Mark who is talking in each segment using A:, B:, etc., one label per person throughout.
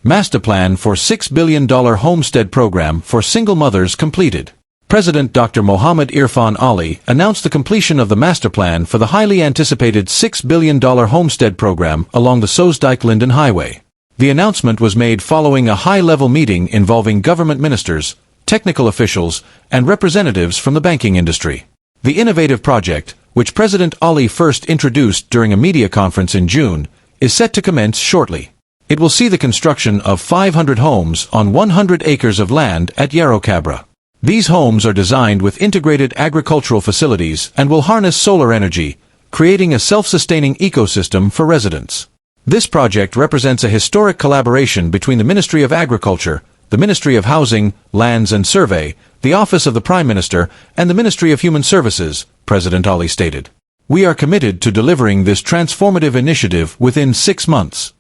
A: Masterplan for $6 billion Homestead program for single mothers completed. President Dr. Mohammed Irfan Ali announced the completion of the Masterplan for the highly anticipated $6 billion Homestead program along the Soos-Dijk-Linden Highway. The announcement was made following a high-level meeting involving government ministers, technical officials, and representatives from the banking industry. The innovative project, which President Ali first introduced during a media conference in June, is set to commence shortly. It will see the construction of 500 homes on 100 acres of land at Yarrowcabra. These homes are designed with integrated agricultural facilities and will harness solar energy, creating a self-sustaining ecosystem for residents. This project represents a historic collaboration between the Ministry of Agriculture, the Ministry of Housing, Lands and Survey, the Office of the Prime Minister, and the Ministry of Human Services, President Ali stated. We are committed to delivering this transformative initiative within 6 months.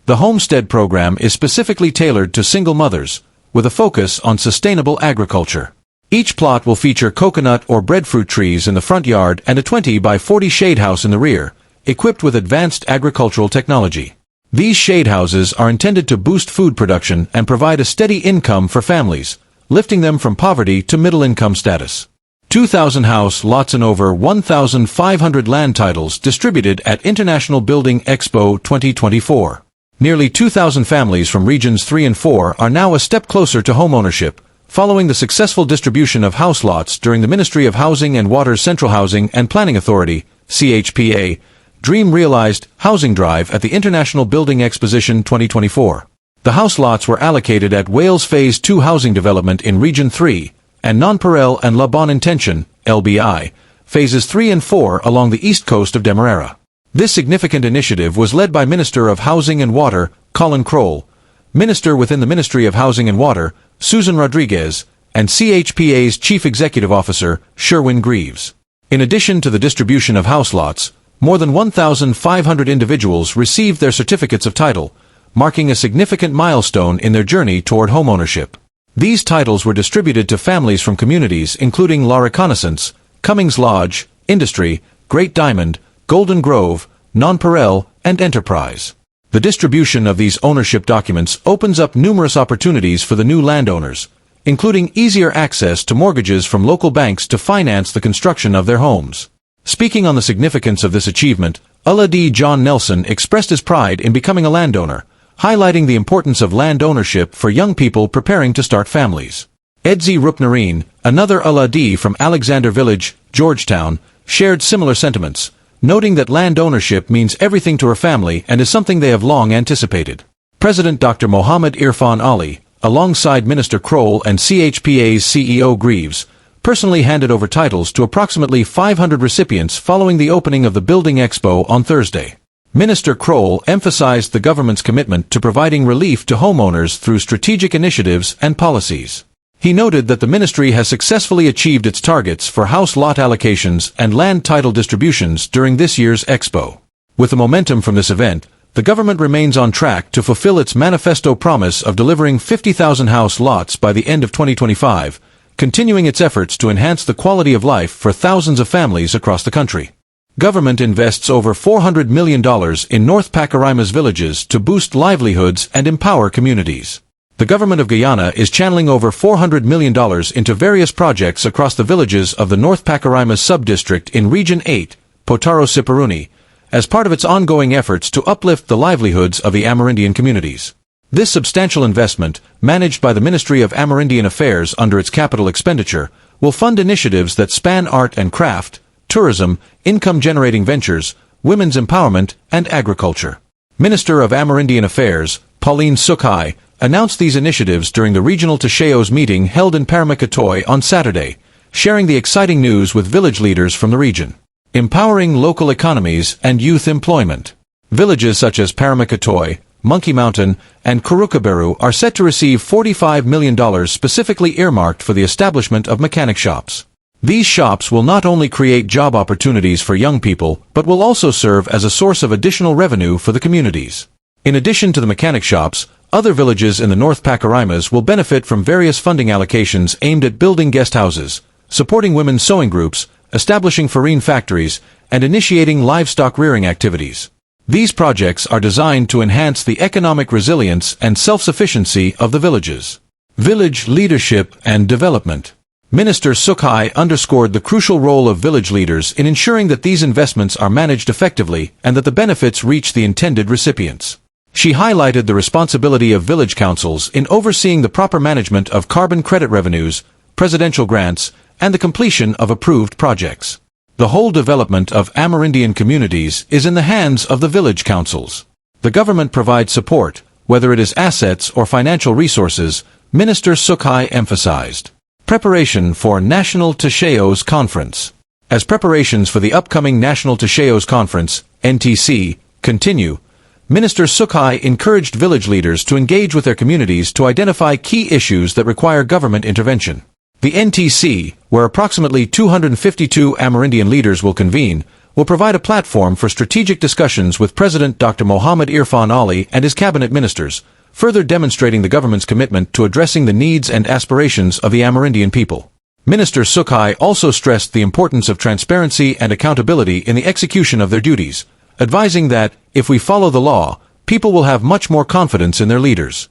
A: The Homestead program is specifically tailored to single mothers, with a focus on sustainable agriculture. Each plot will feature coconut or breadfruit trees in the front yard and a 20 by 40 shade house in the rear, equipped with advanced agricultural technology. These shade houses are intended to boost food production and provide a steady income for families, lifting them from poverty to middle-income status. 2,000 house lots and over 1,500 land titles distributed at International Building Expo 2024. Nearly 2,000 families from Regions 3 and 4 are now a step closer to homeownership, following the successful distribution of house lots during the Ministry of Housing and Water's Central Housing and Planning Authority, CHPA, Dream Realized Housing Drive at the International Building Exposition 2024. The house lots were allocated at Wales Phase 2 housing development in Region 3, and Nonpareil and La Bonne Intention, LBI, Phases 3 and 4 along the east coast of Demerara. This significant initiative was led by Minister of Housing and Water, Colin Crowell, Minister within the Ministry of Housing and Water, Susan Rodriguez, and CHPA's Chief Executive Officer, Sherwin Greaves. In addition to the distribution of house lots, more than 1,500 individuals received their certificates of title, marking a significant milestone in their journey toward homeownership. These titles were distributed to families from communities including La Reconnaissance, Cummings Lodge, Industry, Great Diamond, Golden Grove, Nonpareil, and Enterprise. The distribution of these ownership documents opens up numerous opportunities for the new landowners, including easier access to mortgages from local banks to finance the construction of their homes. Speaking on the significance of this achievement, Ulla D. John Nelson expressed his pride in becoming a landowner, highlighting the importance of land ownership for young people preparing to start families. Edzi Rupnarine, another Ulla D. from Alexander Village, Georgetown, shared similar sentiments, noting that land ownership means everything to her family and is something they have long anticipated. President Dr. Mohammed Irfan Ali, alongside Minister Crowell and CHPA's CEO Greaves, personally handed over titles to approximately 500 recipients following the opening of the Building Expo on Thursday. Minister Crowell emphasized the government's commitment to providing relief to homeowners through strategic initiatives and policies. He noted that the ministry has successfully achieved its targets for house lot allocations and land title distributions during this year's Expo. With the momentum from this event, the government remains on track to fulfill its manifesto promise of delivering 50,000 house lots by the end of 2025, continuing its efforts to enhance the quality of life for thousands of families across the country. Government invests over $400 million in North Pakaraimas villages to boost livelihoods and empower communities. The government of Guyana is channeling over $400 million into various projects across the villages of the North Pakaraimas sub-district in Region 8, Potaro Siparuni, as part of its ongoing efforts to uplift the livelihoods of the Amerindian communities. This substantial investment, managed by the Ministry of Amerindian Affairs under its capital expenditure, will fund initiatives that span art and craft, tourism, income-generating ventures, women's empowerment, and agriculture. Minister of Amerindian Affairs, Pauline Sukhai, announced these initiatives during the regional Tasheos meeting held in Paramacatoy on Saturday, sharing the exciting news with village leaders from the region. Empowering local economies and youth employment. Villages such as Paramacatoy, Monkey Mountain, and Kurukaberu are set to receive $45 million specifically earmarked for the establishment of mechanic shops. These shops will not only create job opportunities for young people, but will also serve as a source of additional revenue for the communities. In addition to the mechanic shops, other villages in the North Pakaraimas will benefit from various funding allocations aimed at building guest houses, supporting women's sewing groups, establishing farine factories, and initiating livestock rearing activities. These projects are designed to enhance the economic resilience and self-sufficiency of the villages. Village leadership and development. Minister Sophia underscored the crucial role of village leaders in ensuring that these investments are managed effectively and that the benefits reach the intended recipients. She highlighted the responsibility of village councils in overseeing the proper management of carbon credit revenues, presidential grants, and the completion of approved projects. The whole development of Amerindian communities is in the hands of the village councils. The government provides support, whether it is assets or financial resources, Minister Sophia emphasized. Preparation for National Socioeconomic Conference. As preparations for the upcoming National Socioeconomic Conference, NTC, continue, Minister Sophia encouraged village leaders to engage with their communities to identify key issues that require government intervention. The NTC, where approximately 252 Amerindian leaders will convene, will provide a platform for strategic discussions with President Dr. Mohamed Irfan Ali and his cabinet ministers, further demonstrating the government's commitment to addressing the needs and aspirations of the Amerindian people. Minister Sophia also stressed the importance of transparency and accountability in the execution of their duties, advising that, if we follow the law, people will have much more confidence in their leaders.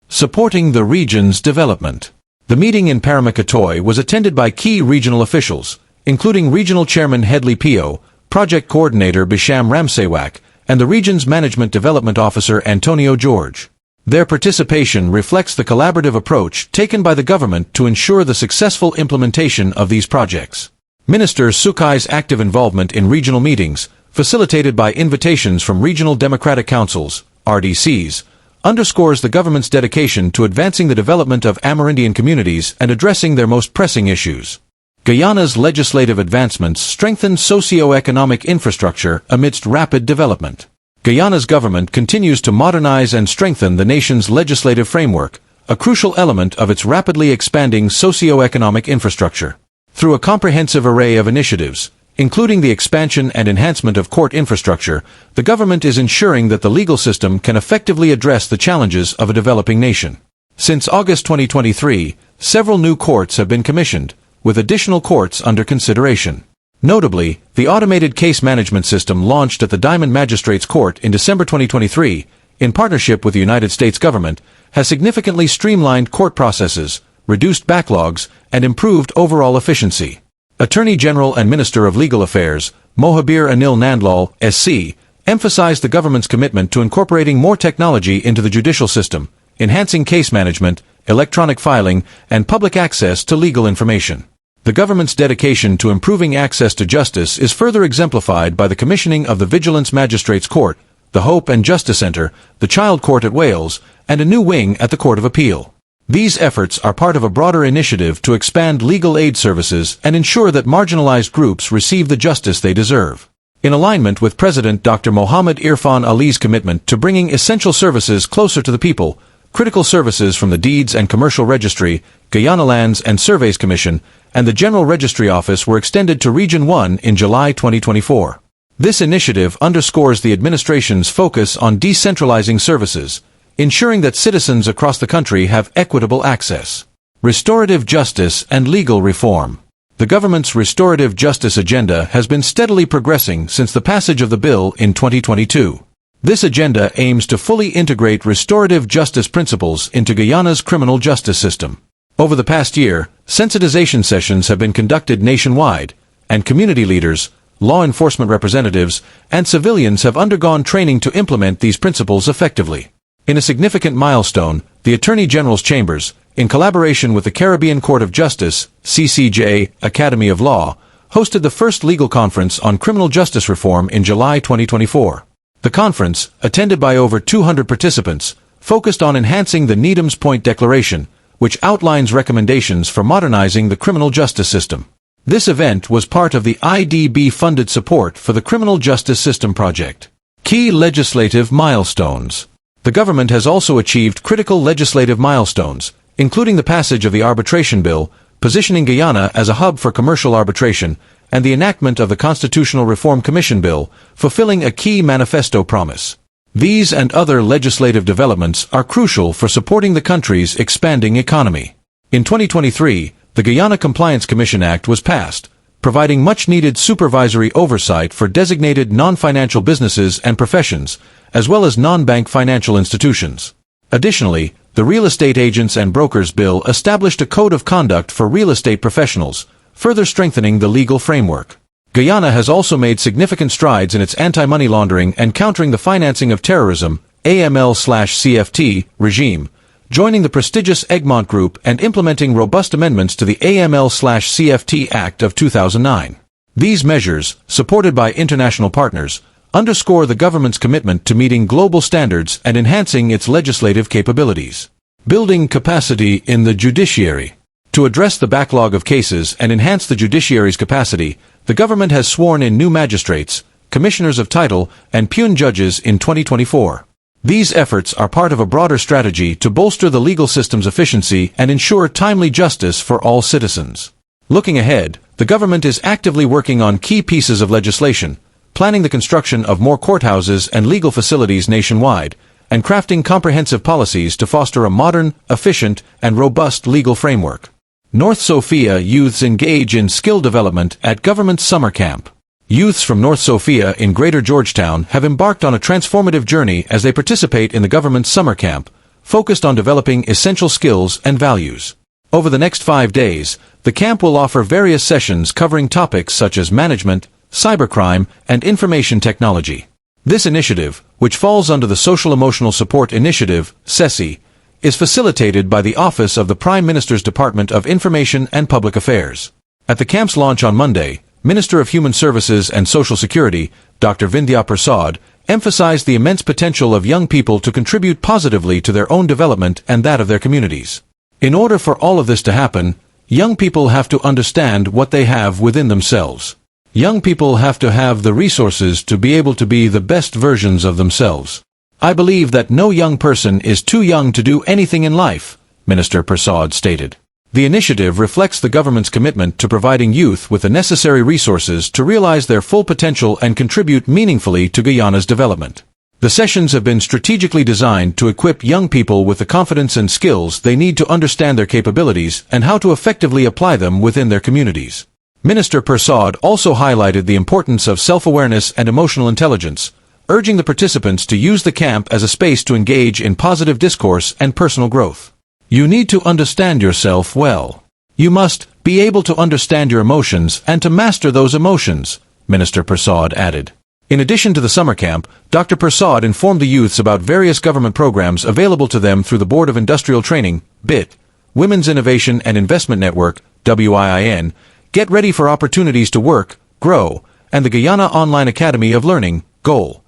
A: Supporting the region's development. The meeting in Paramacatoy was attended by key regional officials, including Regional Chairman Hedley Pio, Project Coordinator Bisham Ramsewak, and the region's Management Development Officer Antonio George. Their participation reflects the collaborative approach taken by the government to ensure the successful implementation of these projects. Minister Sukai's active involvement in regional meetings, facilitated by invitations from Regional Democratic Councils, RDCs, underscores the government's dedication to advancing the development of Amerindian communities and addressing their most pressing issues. Guyana's legislative advancements strengthen socio-economic infrastructure amidst rapid development. Guyana's government continues to modernize and strengthen the nation's legislative framework, a crucial element of its rapidly expanding socio-economic infrastructure. Through a comprehensive array of initiatives, including the expansion and enhancement of court infrastructure, the government is ensuring that the legal system can effectively address the challenges of a developing nation. Since August 2023, several new courts have been commissioned, with additional courts under consideration. Notably, the automated case management system launched at the Diamond Magistrates Court in December 2023, in partnership with the United States government, has significantly streamlined court processes, reduced backlogs, and improved overall efficiency. Attorney General and Minister of Legal Affairs, Mohabir Anil Nandlal, SC, emphasized the government's commitment to incorporating more technology into the judicial system, enhancing case management, electronic filing, and public access to legal information. The government's dedication to improving access to justice is further exemplified by the commissioning of the Vigilance Magistrates Court, the Hope and Justice Centre, the Child Court at Wales, and a new wing at the Court of Appeal. These efforts are part of a broader initiative to expand legal aid services and ensure that marginalized groups receive the justice they deserve. In alignment with President Dr. Mohamed Irfan Ali's commitment to bringing essential services closer to the people, critical services from the Deeds and Commercial Registry, Guyana Lands and Surveys Commission, and the General Registry Office were extended to Region 1 in July 2024. This initiative underscores the administration's focus on decentralizing services, ensuring that citizens across the country have equitable access. Restorative justice and legal reform. The government's restorative justice agenda has been steadily progressing since the passage of the bill in 2022. This agenda aims to fully integrate restorative justice principles into Guyana's criminal justice system. Over the past year, sensitization sessions have been conducted nationwide, and community leaders, law enforcement representatives, and civilians have undergone training to implement these principles effectively. In a significant milestone, the Attorney General's Chambers, in collaboration with the Caribbean Court of Justice, CCJ, Academy of Law, hosted the first legal conference on criminal justice reform in July 2024. The conference, attended by over 200 participants, focused on enhancing the Needham's Point Declaration, which outlines recommendations for modernizing the criminal justice system. This event was part of the IDB-funded support for the Criminal Justice System Project. Key legislative milestones. The government has also achieved critical legislative milestones, including the passage of the Arbitration Bill, positioning Guyana as a hub for commercial arbitration, and the enactment of the Constitutional Reform Commission Bill, fulfilling a key manifesto promise. These and other legislative developments are crucial for supporting the country's expanding economy. In 2023, the Guyana Compliance Commission Act was passed, providing much-needed supervisory oversight for designated non-financial businesses and professions, as well as non-bank financial institutions. Additionally, the Real Estate Agents and Brokers Bill established a code of conduct for real estate professionals, further strengthening the legal framework. Guyana has also made significant strides in its anti-money laundering and countering the financing of terrorism (AML/CFT) regime, joining the prestigious Egmont Group and implementing robust amendments to the AML/CFT Act of 2009. These measures, supported by international partners, underscore the government's commitment to meeting global standards and enhancing its legislative capabilities. Building capacity in the judiciary. To address the backlog of cases and enhance the judiciary's capacity, the government has sworn in new magistrates, commissioners of title, and peon judges in 2024. These efforts are part of a broader strategy to bolster the legal system's efficiency and ensure timely justice for all citizens. Looking ahead, the government is actively working on key pieces of legislation, planning the construction of more courthouses and legal facilities nationwide, and crafting comprehensive policies to foster a modern, efficient, and robust legal framework. North Sophia youths engage in skill development at government summer camp. Youths from North Sophia in Greater Georgetown have embarked on a transformative journey as they participate in the government summer camp, focused on developing essential skills and values. Over the next 5 days, the camp will offer various sessions covering topics such as management, cybercrime, and information technology. This initiative, which falls under the Social Emotional Support Initiative, SESI, is facilitated by the Office of the Prime Minister's Department of Information and Public Affairs. At the camp's launch on Monday, Minister of Human Services and Social Security, Dr. Vindhya Prasad, emphasized the immense potential of young people to contribute positively to their own development and that of their communities. In order for all of this to happen, young people have to understand what they have within themselves. Young people have to have the resources to be able to be the best versions of themselves. I believe that no young person is too young to do anything in life, Minister Prasad stated. The initiative reflects the government's commitment to providing youth with the necessary resources to realize their full potential and contribute meaningfully to Guyana's development. The sessions have been strategically designed to equip young people with the confidence and skills they need to understand their capabilities and how to effectively apply them within their communities. Minister Prasad also highlighted the importance of self-awareness and emotional intelligence, urging the participants to use the camp as a space to engage in positive discourse and personal growth. You need to understand yourself well. You must be able to understand your emotions and to master those emotions, Minister Prasad added. In addition to the summer camp, Dr. Prasad informed the youths about various government programs available to them through the Board of Industrial Training, BIT, Women's Innovation and Investment Network, WIIN, Get Ready for Opportunities to Work, GROW, and the Guyana Online Academy of Learning, GOAL.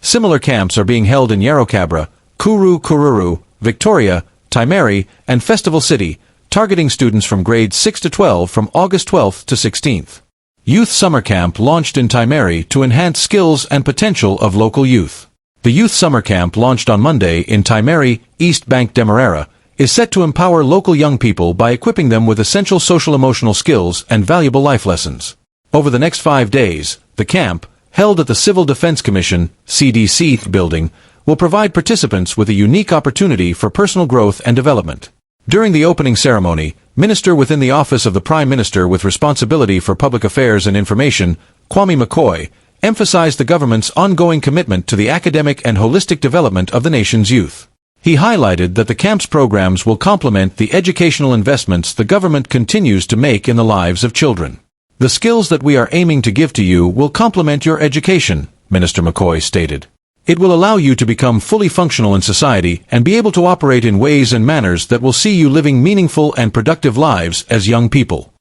A: Similar camps are being held in Yarrowcabra, Kururu, Victoria, Timehri, and Festival City, targeting students from grades 6 to 12 from August 12th to 16th. Youth Summer Camp launched in Timehri to enhance skills and potential of local youth. The Youth Summer Camp launched on Monday in Timehri, East Bank Demerara, is set to empower local young people by equipping them with essential social-emotional skills and valuable life lessons. Over the next 5 days, the camp, held at the Civil Defense Commission, CDC, building, will provide participants with a unique opportunity for personal growth and development. During the opening ceremony, Minister within the Office of the Prime Minister with responsibility for public affairs and information, Kwame McCoy, emphasized the government's ongoing commitment to the academic and holistic development of the nation's youth. He highlighted that the camp's programs will complement the educational investments the government continues to make in the lives of children. The skills that we are aiming to give to you will complement your education, Minister McCoy stated. It will allow you to become fully functional in society and be able to operate in ways and manners that will see you living meaningful and productive lives as young people.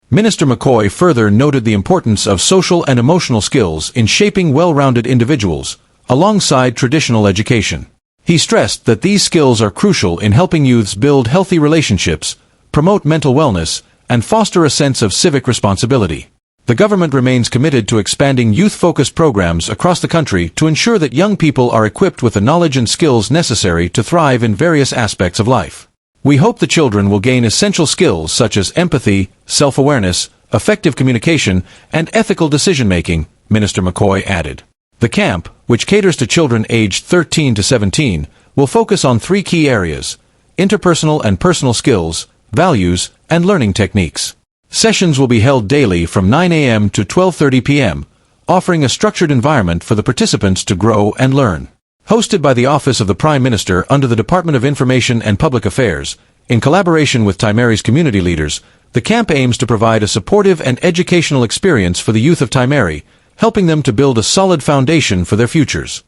A: Minister McCoy further noted the importance of social and emotional skills in shaping well-rounded individuals, alongside traditional education. He stressed that these skills are crucial in helping youths build healthy relationships, promote mental wellness, and foster a sense of civic responsibility. The government remains committed to expanding youth-focused programs across the country to ensure that young people are equipped with the knowledge and skills necessary to thrive in various aspects of life. We hope the children will gain essential skills such as empathy, self-awareness, effective communication, and ethical decision-making, Minister McCoy added. The camp, which caters to children aged 13 to 17, will focus on 3 key areas: interpersonal and personal skills, values, and learning techniques. Sessions will be held daily from 9 a.m. to 12:30 p.m., offering a structured environment for the participants to grow and learn. Hosted by the Office of the Prime Minister under the Department of Information and Public Affairs, in collaboration with Timehri's community leaders, the camp aims to provide a supportive and educational experience for the youth of Timehri, helping them to build a solid foundation for their futures.